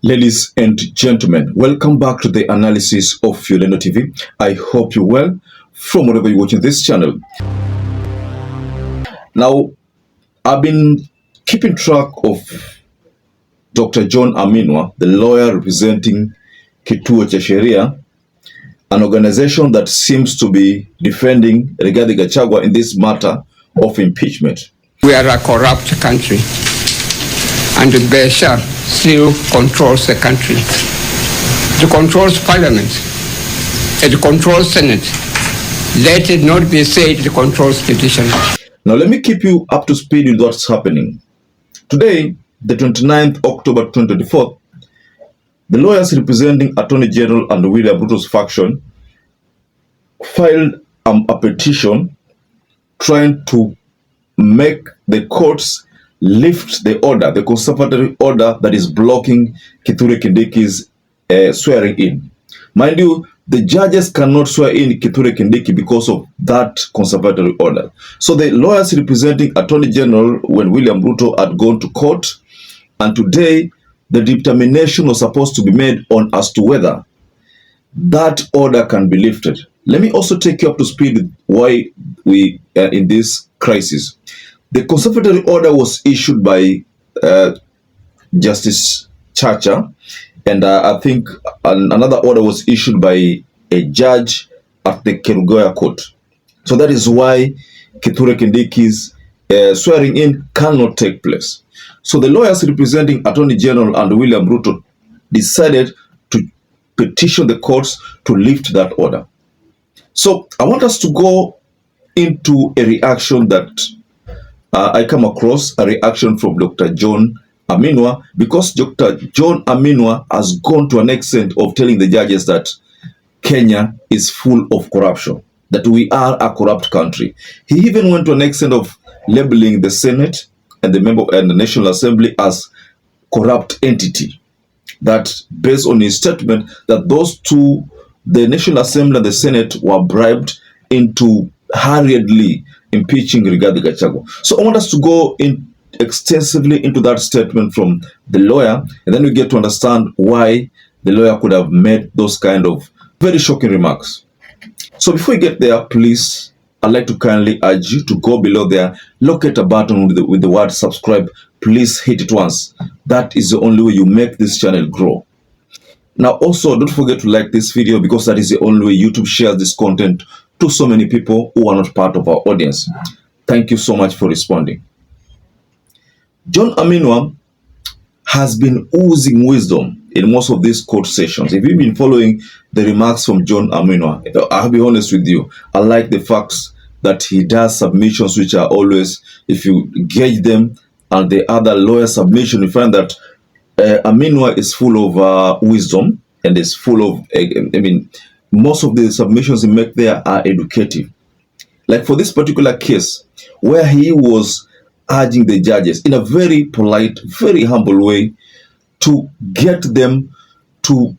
Ladies and gentlemen, welcome back to the analysis of YOLENO TV. I hope you're well from wherever you're watching this channel. Now, I've been keeping track of Dr. John Khaminwa, the lawyer representing Kituo cha Sheria, an organization that seems to be defending Rigathi Gachagua in this matter of impeachment. We are a corrupt country, and the Besha still controls the country. It controls parliament. It controls Senate. Let it not be said it controls petition. Now let me keep you up to speed with what's happening. Today, the 29th October 2024, the lawyers representing Attorney General and William Ruto's faction filed a petition trying to make the courts lift the order, the conservatory order that is blocking Kithure Kindiki's swearing in. Mind you, the judges cannot swear in Kithure Kindiki because of that conservatory order. So the lawyers representing Attorney General, when William Ruto had gone to court, and today the determination was supposed to be made on as to whether that order can be lifted. Let me also take you up to speed with why we are in this crisis. The conservatory order was issued by Justice Chacha, and I think another order was issued by a judge at the CAMARGO court. So that is why Kithure Kindiki's swearing in cannot take place. So the lawyers representing Attorney General and William Ruto decided to petition the courts to lift that order. So I want us to go into a reaction that I come across, a reaction from Dr. John Khaminwa, because Dr. John Khaminwa has gone to an extent of telling the judges that Kenya is full of corruption, that we are a corrupt country. He even went to an extent of labeling the Senate and the National Assembly as corrupt entity. That based on his statement that those two, the National Assembly and the Senate, were bribed into hurriedly impeaching Rigathi Gachagua. So I want us to go in extensively into that statement from the lawyer, and then we get to understand why the lawyer could have made those kind of very shocking remarks. So before we get there, please, I'd like to kindly urge you to go below there, locate a button with the word subscribe. Please hit it once. That is the only way you make this channel grow. Now also, don't forget to like this video, because that is the only way YouTube shares this content to so many people who are not part of our audience. Thank you so much for responding. John Khaminwa has been oozing wisdom in most of these court sessions. If you've been following the remarks from John Khaminwa, I'll be honest with you, I like the facts that he does submissions which are always, if you gauge them and the other lawyer submission, you find that Khaminwa is full of wisdom and is full of, most of the submissions he make there are educative. Like for this particular case, where he was urging the judges in a very polite, very humble way to get them to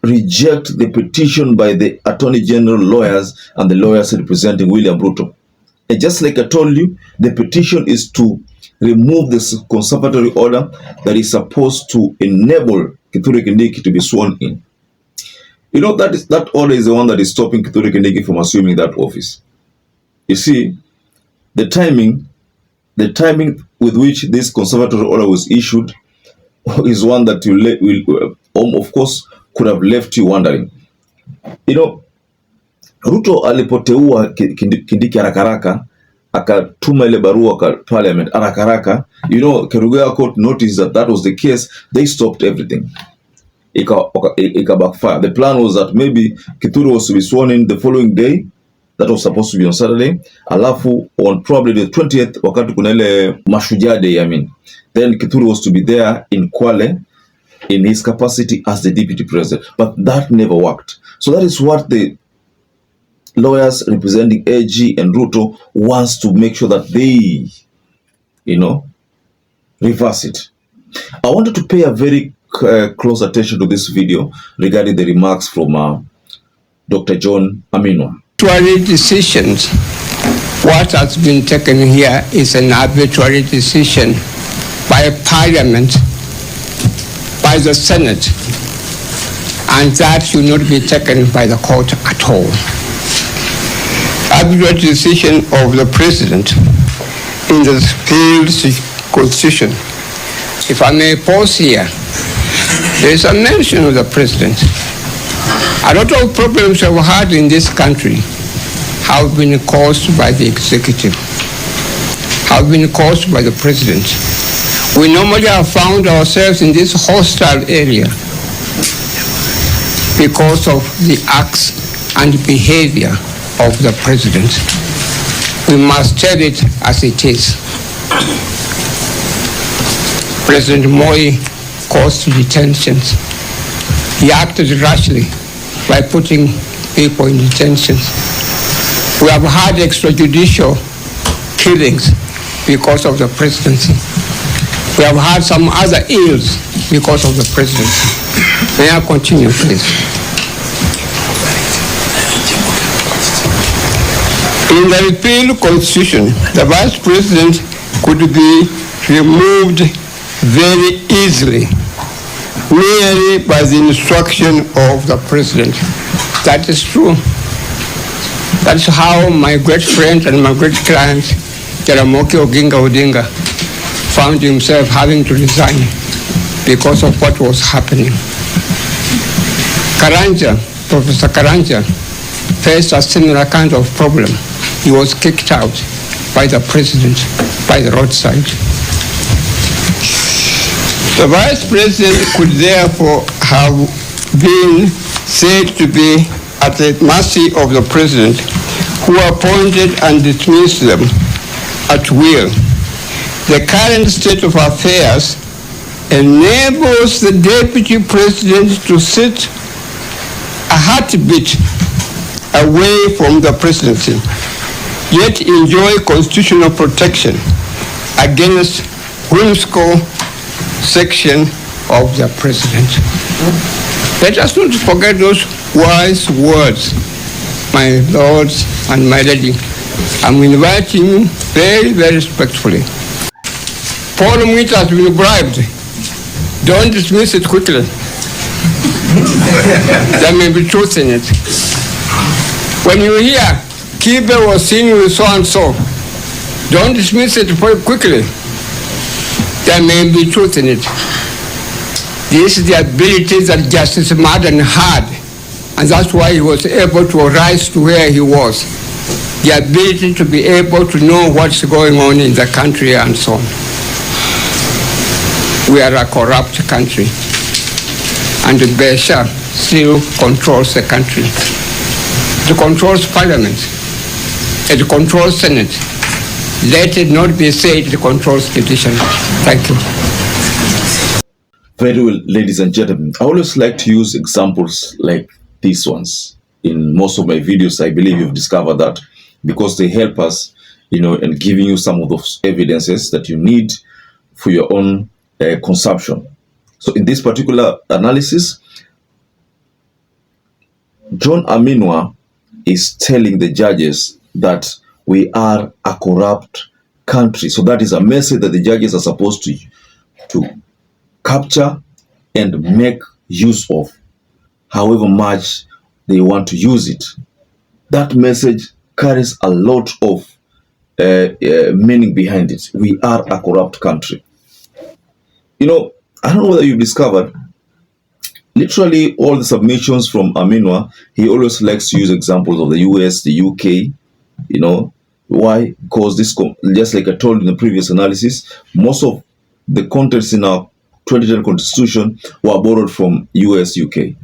reject the petition by the Attorney General lawyers and the lawyers representing William Ruto. And just like I told you, the petition is to remove this conservatory order that is supposed to enable Kithure Kindiki to be sworn in. You know, that order is the one that is stopping Kithure Kindiki from assuming that office. You see, the timing with which this conservatory order was issued is one that will of course, could have left you wondering. You know, Ruto alipoteua Kindiki haraka akatuma ile barua kwa parliament haraka, you know, Kerugoya court noticed that was the case. They stopped everything. Ika backfire. The plan was that maybe Kithure was to be sworn in the following day. That was supposed to be on Saturday. Alafu on probably the 20th, wakati kuna ile Mashujaa Day, then Kithure was to be there in Kwale in his capacity as the deputy president. But that never worked. So that is what the lawyers representing AG and Ruto wants to make sure that they, reverse it. I wanted to pay a very close attention to this video regarding the remarks from Dr. John Khaminwa. Arbitrary decisions. What has been taken here is an arbitrary decision by a parliament by the Senate, and that should not be taken by the court at all. Arbitrary decision of the president in the field constitution. If I may pause here, there is a mention of the president. A lot of problems we've had in this country have been caused by the executive, have been caused by the president. We normally have found ourselves in this hostile area because of the acts and behavior of the president. We must tell it as it is. President Moi caused detentions. He acted rashly by putting people in detention. We have had extrajudicial killings because of the presidency. We have had some other ills because of the presidency. May I continue, please? In the repealed constitution, the vice president could be removed very easily, merely by the instruction of the president. That is true. That's how my great friend and my great client, Jaramogi Oginga Odinga, found himself having to resign because of what was happening. Karanja, Professor Karanja, faced a similar kind of problem. He was kicked out by the president, by the roadside. The vice president could therefore have been said to be at the mercy of the president, who appointed and dismissed them at will. The current state of affairs enables the deputy president to sit a heartbeat away from the presidency, yet enjoy constitutional protection against whimsical section of the president. Let us not forget those wise words, my lords and my lady. I'm inviting you very, very respectfully. Paul Mwita has been bribed. Don't dismiss it quickly. There may be truth in it. When you hear Kibe was seen with so and so, don't dismiss it quickly. There may be truth in it. This is the ability that Justice Madden had, and that's why he was able to rise to where he was. The ability to be able to know what's going on in the country and so on. We are a corrupt country, and the Bashar still controls the country. It controls Parliament. It controls Senate. Let it not be said it controls judiciary. Thank you. Very well, ladies and gentlemen. I always like to use examples like these ones in most of my videos. I believe you've discovered that because they help us, in giving you some of those evidences that you need for your own consumption. So in this particular analysis, John Khaminwa is telling the judges that we are a corrupt country. So that is a message that the judges are supposed to capture and make use of, however much they want to use it. That message carries a lot of meaning behind it. We are a corrupt country. I don't know whether you've discovered, literally all the submissions from Khaminwa, he always likes to use examples of the US, the UK, Why? Because this, just like I told in the previous analysis, most of the contents in our 2010 Constitution were borrowed from US, UK.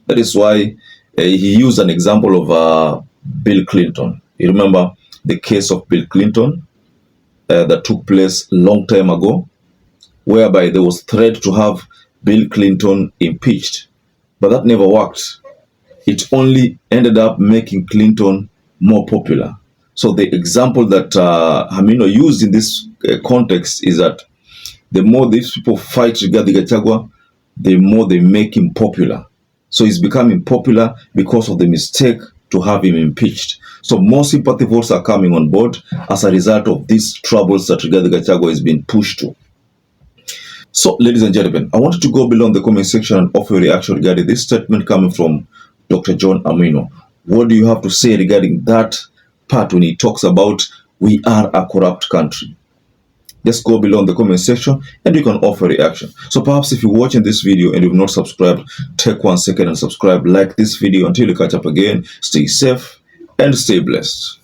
That is why he used an example of Bill Clinton. You remember the case of Bill Clinton that took place a long time ago, whereby there was threat to have Bill Clinton impeached. But that never worked. It only ended up making Clinton more popular. So the example that Khaminwa used in this context is that the more these people fight Rigathi Gachagua, the more they make him popular. So he's becoming popular because of the mistake to have him impeached. So more sympathy votes are coming on board as a result of these troubles that Rigathi Gachagua is being pushed to. So, ladies and gentlemen, I want you to go below in the comment section and offer your reaction regarding this statement coming from Dr. John Amino. What do you have to say regarding that part when he talks about we are a corrupt country? Just go below in the comment section and you can offer a reaction. So perhaps if you're watching this video and you've not subscribed, take 1 second and subscribe, like this video. Until you catch up again, stay safe and stay blessed.